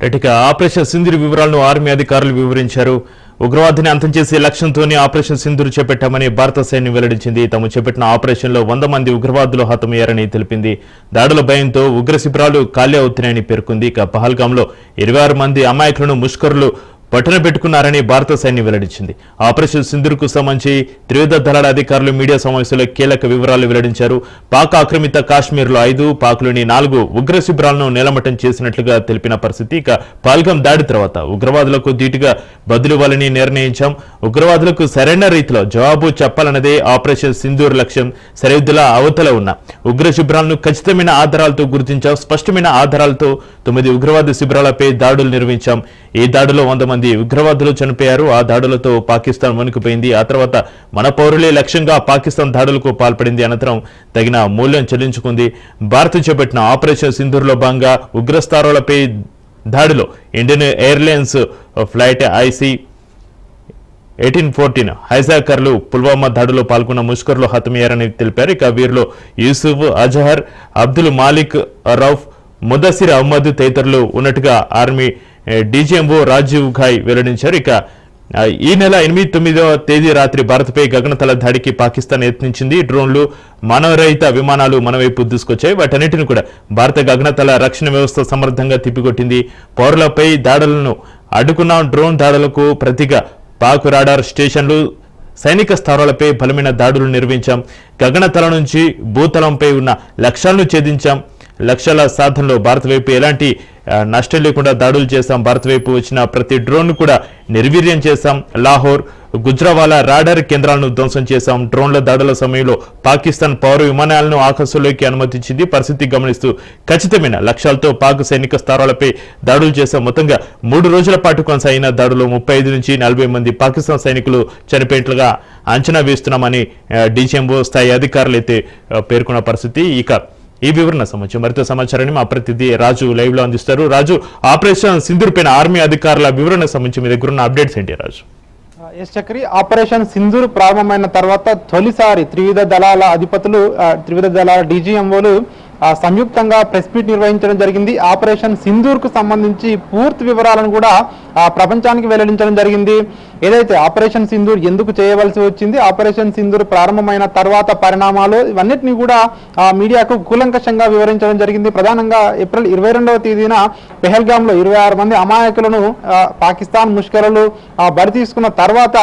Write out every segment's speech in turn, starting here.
రెటిక operation Sindoor వివరాలను army అధికారులు వివరించారు. ఉగ్రవాదాన్ని అంతం చేసే లక్ష్యంతోనే ఆపరేషన్ సింధూర్ చేపట్టామని భారత సైన్యం వెల్లడించింది. తాము చేపట్టిన ఆపరేషన్లో 100 మంది ఉగ్రవాదులు హతమయ్యారని తెలిపింది. దాడుల భయంతో ఉగ్ర శిబిరాలు ఖాళీ అవుతున్నాయని పేర్కొంది. ఇక పహల్గాంలో 26 మంది అమాయకులను ముష్కరులు పట్టున పెట్టుకున్నారని భారత సైన్యం వెల్లడించింది. ఆపరేషన్ సింధూర్కు సంబంధించి త్రివిధ దళాల అధికారులు మీడియా సమావేశంలో కీలక వివరాలు వెల్లడించారు. పాక్ ఆక్రమిత కాశ్మీర్లో 5, పాక్లోని 4 ఉగ్ర శిబిరాలను నేలమట్టం చేసినట్లుగా తెలిపిన పరిస్థితి. ఇక పహల్గాం దాడి తర్వాత ఉగ్రవాదులకు ధీటుగా బదులివ్వాలని నిర్ణయించాం. ఉగ్రవాదులకు సరైన రీతిలో జవాబు చెప్పాలన్నదే ఆపరేషన్ సింధూర్ లక్ష్యం. సరిహద్దుల అవతల ఉన్న ఉగ్ర శిబిరాలను ఖచ్చితమైన ఆధారాలతో గుర్తించాం. స్పష్టమైన ఆధారాలతో 9 ఉగ్రవాద శిబిరాలపై దాడులు నిర్వహించాం. ఈ దాడిలో 100 మంది ఉగ్రవాదులు చనిపోయారు. ఆ దాడులతో పాకిస్తాన్ వణికిపోయింది. ఆ తర్వాత మన పౌరులే లక్ష్యంగా పాకిస్తాన్ దాడులకు పాల్పడింది. అనంతరం తగిన మూల్యం చెల్లించుకుంది. భారత్ చేపట్టిన ఆపరేషన్ సింధూర్లో భాగంగా ఉగ్రస్థావరాలపై దాడిలో ఇండియన్ ఎయిర్లైన్స్ ఫ్లైట్ IC 1814 హైజాకర్లు పుల్వామా దాడిలో పాల్గొన్న ముష్కర్లు హతమయ్యారని తెలిపారు. ఇక వీరిలో యూసుఫ్, అజహర్, అబ్దుల్ మాలిక్, రౌఫ్, ముదసిర్ అహ్మద్ తదితరులు ఉన్నట్టుగా ఆర్మీ DGMO రాజీవ్ ఘాయ్ వెల్లడించారు. ఇక ఈ నెల 8-9వ తేదీ రాత్రి భారత్పై గగనతల దాడికి పాకిస్తాన్ యత్నించింది. డ్రోన్లు, మానవరహిత విమానాలు మన వైపు దూసుకొచ్చాయి. వాటన్నిటిని కూడా భారత గగనతల రక్షణ వ్యవస్థ సమర్థంగా తిప్పికొట్టింది. పౌరులపై దాడులను అడ్డుకున్న డ్రోన్ దాడులకు ప్రతిగా పాక్ రాడార్ స్టేషన్లు, సైనిక స్థావరాలపై బలమైన దాడులు నిర్వహించాం. గగనతల నుంచి భూతలంపై ఉన్న లక్ష్యాలను ఛేదించాం. లక్ష్యాల సాధనలో భారత వైపు ఎలాంటి నష్టం లేకుండా దాడులు చేశాం. భారత వైపు వచ్చిన ప్రతి డ్రోన్ కూడా నిర్వీర్యం చేశాం. లాహోర్, గుజ్రావాలా రాడార్ కేంద్రాలను ధ్వంసం చేశాం. డ్రోన్ల దాడుల సమయంలో పాకిస్తాన్ పౌర విమానాలను ఆకాశంలోకి అనుమతించింది. పరిస్థితి గమనిస్తూ ఖచ్చితమైన లక్ష్యాలతో పాక్ సైనిక స్థావరాలపై దాడులు చేశాం. మొత్తంగా 3 రోజుల పాటు కొనసాగిన దాడులో 35 నుంచి 40 మంది పాకిస్తాన్ సైనికులు చనిపోయినట్లుగా అంచనా వేస్తున్నామని DGMO స్థాయి అధికారులు అయితే పేర్కొన్న పరిస్థితి. ఇక ఈ వివరణ సంబంధించి మరింత సమాచారాన్ని మా ప్రతినిధి రాజు లైవ్ లో అందిస్తారు. రాజు, ఆపరేషన్ సింధూర్ పైన ఆర్మీ అధికారుల వివరణ సంబంధించి మీ దగ్గర ఉన్న అప్డేట్స్ ఏంటి రాజు? ఎస్ చక్రి, ఆపరేషన్ సింధూర్ ప్రారంభమైన తర్వాత తొలిసారి త్రివిధ దళాల అధిపతులు, త్రివిధ దళాల DGMOలు సంయుక్తంగా ప్రెస్ మీట్ నిర్వహించడం జరిగింది. ఆపరేషన్ సింధూర్ కు సంబంధించి పూర్తి వివరాలను కూడా ప్రపంచానికి వెల్లడించడం జరిగింది. ఏదైతే ఆపరేషన్ సింధూర్ ఎందుకు చేయవలసి వచ్చింది, ఆపరేషన్ సింధూర్ ప్రారంభమైన తర్వాత పరిణామాలు, ఇవన్నిటిని కూడా మీడియాకు కూలంకషంగా వివరించడం జరిగింది. ప్రధానంగా ఏప్రిల్ 22వ తేదీన పెహల్గాంలో 26 మంది అమాయకులను పాకిస్తాన్ ముష్కరులు బలి తీసుకున్న తర్వాత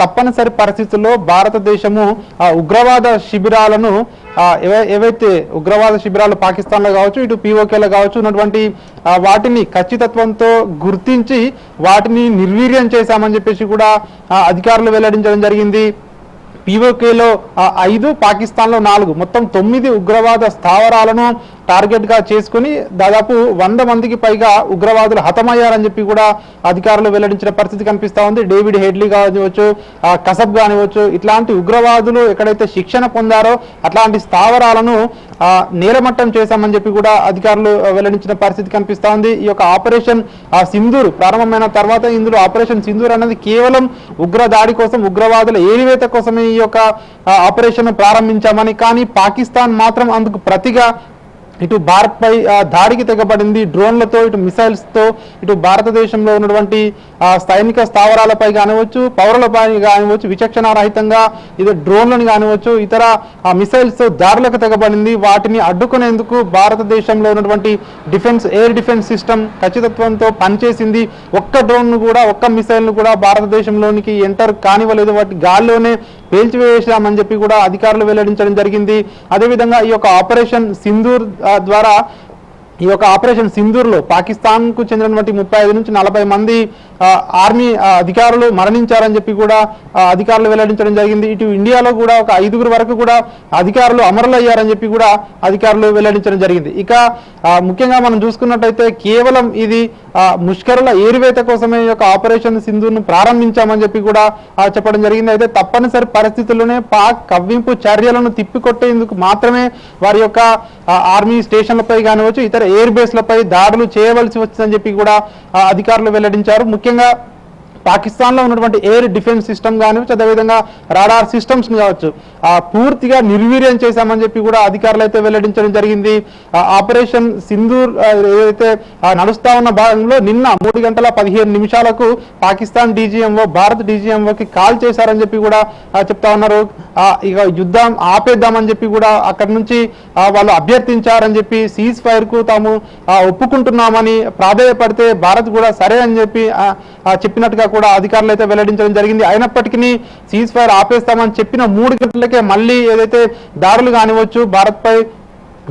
తప్పనిసరి పరిస్థితుల్లో భారతదేశము ఉగ్రవాద శిబిరాలను ఏవైతే ఉగ్రవాద శిబిరాలు పాకిస్తాన్లో కావచ్చు, ఇటు POKలో కావచ్చు ఉన్నటువంటి వాటిని ఖచ్చితత్వంతో గుర్తించి వాటిని నిర్వీర్యం చేశామని చెప్పేసి కూడా అధికారులు వెల్లడించడం జరిగింది. POKలో 5, పాకిస్తాన్లో 4, మొత్తం 9 ఉగ్రవాద స్థావరాలను టార్గెట్ గా చేసుకుని దాదాపు 100 మందికి పైగా ఉగ్రవాదులు హతమయ్యారని చెప్పి కూడా అధికారులు వెల్లడించిన పరిస్థితి కనిపిస్తా ఉంది. డేవిడ్ హెడ్లీ కానివచ్చు, కసబ్ కానివచ్చు, ఇట్లాంటి ఉగ్రవాదులు ఎక్కడైతే శిక్షణ పొందారో అట్లాంటి స్థావరాలను నేలమట్టం చేశామని చెప్పి కూడా అధికారులు వెల్లడించిన పరిస్థితి కనిపిస్తా ఉంది. ఈ యొక్క ఆపరేషన్ సింధూర్ ప్రారంభమైన తర్వాత ఇందులో ఆపరేషన్ సింధూర్ అనేది కేవలం ఉగ్ర దాడి కోసం, ఉగ్రవాదుల ఏరివేత కోసమే ఈ యొక్క ఆపరేషన్ ప్రారంభించామని, కానీ పాకిస్తాన్ మాత్రం అందుకు ప్రతిగా ఇటు భారత్ పై దాడికి తెగబడింది. డ్రోన్లతో, ఇటు మిసైల్స్ తో, ఇటు భారతదేశంలో ఉన్నటువంటి సైనిక స్థావరాలపై కానివచ్చు, పౌరులపై కానివచ్చు, విచక్షణారహితంగా ఇది డ్రోన్లను కానివచ్చు, ఇతర మిసైల్స్ దాడులకు తెగబడింది. వాటిని అడ్డుకునేందుకు భారతదేశంలో ఉన్నటువంటి ఎయిర్ డిఫెన్స్ సిస్టమ్ ఖచ్చితత్వంతో పనిచేసింది. ఒక్క డ్రోన్ ను కూడా, ఒక్క మిసైల్ ను కూడా భారతదేశంలోనికి ఎంటర్ కానివ్వలేదు. వాటి గాల్లోనే పేల్చివేశామని చెప్పి కూడా అధికారులు వెల్లడించడం జరిగింది. అదేవిధంగా ఈ యొక్క ఆపరేషన్ సింధూర్ ద్వారా, ఈ యొక్క ఆపరేషన్ సింధూర్లో పాకిస్తాన్కు చెందినటువంటి 35 నుంచి 40 మంది ఆర్మీ అధికారులు మరణించారని చెప్పి కూడా అధికారులు వెల్లడించడం జరిగింది. ఇటు ఇండియాలో కూడా ఒక 5గురు వరకు కూడా అధికారులు అమరులయ్యారని చెప్పి కూడా అధికారులు వెల్లడించడం జరిగింది. ఇక ముఖ్యంగా మనం చూసుకున్నట్టయితే కేవలం ఇది ముష్కరుల ఏరివేత కోసమే ఈ యొక్క ఆపరేషన్ సింధూర్ను ప్రారంభించామని చెప్పి కూడా చెప్పడం జరిగింది. అయితే తప్పనిసరి పరిస్థితుల్లోనే పాక్ కవ్వింపు చర్యలను తిప్పికొట్టేందుకు మాత్రమే వారి యొక్క ఆర్మీ స్టేషన్లపై కానివచ్చు, ఇతర ఎయిర్ బేస్లపై దాడులు చేయవలసి వచ్చిందని చెప్పి కూడా అధికారులు వెల్లడించారు. ముఖ్యంగా పాకిస్తాన్లో ఉన్నటువంటి ఎయిర్ డిఫెన్స్ సిస్టమ్ కానివచ్చు, అదేవిధంగా రాడార్ సిస్టమ్స్ కావచ్చు పూర్తిగా నిర్వీర్యం చేశామని చెప్పి కూడా అధికారులు అయితే వెల్లడించడం జరిగింది. ఆపరేషన్ సింధూర్ ఏదైతే నడుస్తా ఉన్న భాగంలో నిన్న 3:15 పాకిస్తాన్ డీజీఎంఓ భారత్ డీజీఎంఓకి కాల్ చేశారని చెప్పి కూడా చెప్తా ఉన్నారు. ఇక యుద్ధం ఆపేద్దామని చెప్పి కూడా అక్కడి నుంచి వాళ్ళు అభ్యర్థించారని చెప్పి, సీజ్ ఫైర్ కు తాము ఒప్పుకుంటున్నామని ప్రాధేయపడితే భారత్ కూడా సరే అని చెప్పి చెప్పినట్టుగా కూడా అధికారులు అయితే వెల్లడించడం జరిగింది. అయినప్పటికీ సీజ్ ఫైర్ ఆపేస్తామని చెప్పిన 3 గంటలకే మళ్ళీ ఏదైతే దాడులు కానివచ్చు, భారత్ పై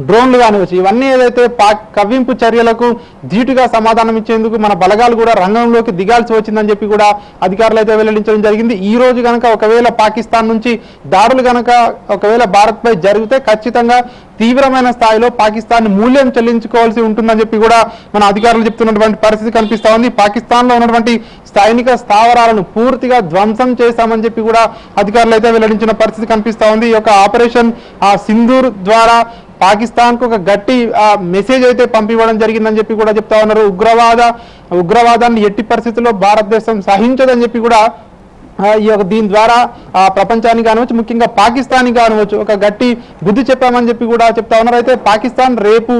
డ్రోన్లు కానివచ్చు, ఇవన్నీ ఏదైతే పాక్ కవ్వింపు చర్యలకు ధీటుగా సమాధానం ఇచ్చేందుకు మన బలగాలు కూడా రంగంలోకి దిగాల్సి వచ్చిందని చెప్పి కూడా అధికారులు అయితే వెల్లడించడం జరిగింది. ఈ రోజు కనుక ఒకవేళ పాకిస్తాన్ నుంచి దాడులు కనుక ఒకవేళ భారత్ పై జరిగితే ఖచ్చితంగా తీవ్రమైన స్థాయిలో పాకిస్తాన్ మూల్యం చెల్లించుకోవాల్సి ఉంటుందని చెప్పి కూడా మన అధికారులు చెప్తున్నటువంటి పరిస్థితి కనిపిస్తా ఉంది. పాకిస్తాన్ లో ఉన్నటువంటి సైనిక స్థావరాలను పూర్తిగా ధ్వంసం చేశామని చెప్పి కూడా అధికారులు అయితే వెల్లడించిన పరిస్థితి కనిపిస్తా ఉంది. ఈ యొక్క ఆపరేషన్ సింధూర్ ద్వారా పాకిస్తాన్ కు ఒక గట్టి మెసేజ్ అయితే పంపివ్వడం జరిగిందని చెప్పి కూడా చెప్తా ఉన్నారు. ఉగ్రవాదాన్ని ఎట్టి పరిస్థితుల్లో భారతదేశం సహించదని చెప్పి కూడా ఈ యొక్క దీని ద్వారా ప్రపంచానికి కానివచ్చు, ముఖ్యంగా పాకిస్తాన్ కానివచ్చు ఒక గట్టి బుద్ధి చెప్పామని చెప్పి కూడా చెప్తా ఉన్నారు. అయితే పాకిస్తాన్ రేపు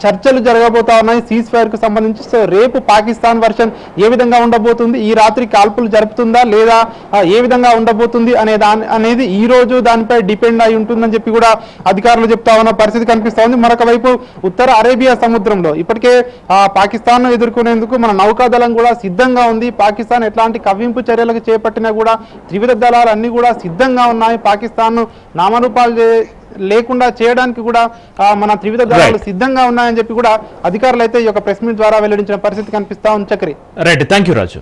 చర్చలు జరగబోతా ఉన్నాయి సీజ్ ఫైర్ కు సంబంధించి. సో రేపు పాకిస్తాన్ వర్షన్ ఏ విధంగా ఉండబోతుంది, ఈ రాత్రి కాల్పులు జరుపుతుందా లేదా ఏ విధంగా ఉండబోతుంది అనేది ఈ రోజు దానిపై డిపెండ్ అయి ఉంటుందని చెప్పి కూడా అధికారులు చెప్తా ఉన్న పరిస్థితి కనిపిస్తా ఉంది. మరొక వైపు ఉత్తర అరేబియా సముద్రంలో ఇప్పటికే పాకిస్తాన్ ను ఎదుర్కొనేందుకు మన నౌకాదళం కూడా సిద్ధంగా ఉంది. పాకిస్తాన్ ఎట్లాంటి కవ్వింపు చర్యలకు చేపట్టిన కూడా త్రివిధ దళాలు అన్ని కూడా సిద్ధంగా ఉన్నాయి. పాకిస్తాన్ ను నామరూపాలు లేకుండా చేయడానికి కూడా మన త్రివిధ దళాలు సిద్ధంగా ఉన్నాయని చెప్పి కూడా అధికారులు అయితే ఈ యొక్క ప్రెస్ మీట్ ద్వారా వెల్లడించిన పరిస్థితి కనిపిస్తా ఉంది. Chakri right, thank you Raju.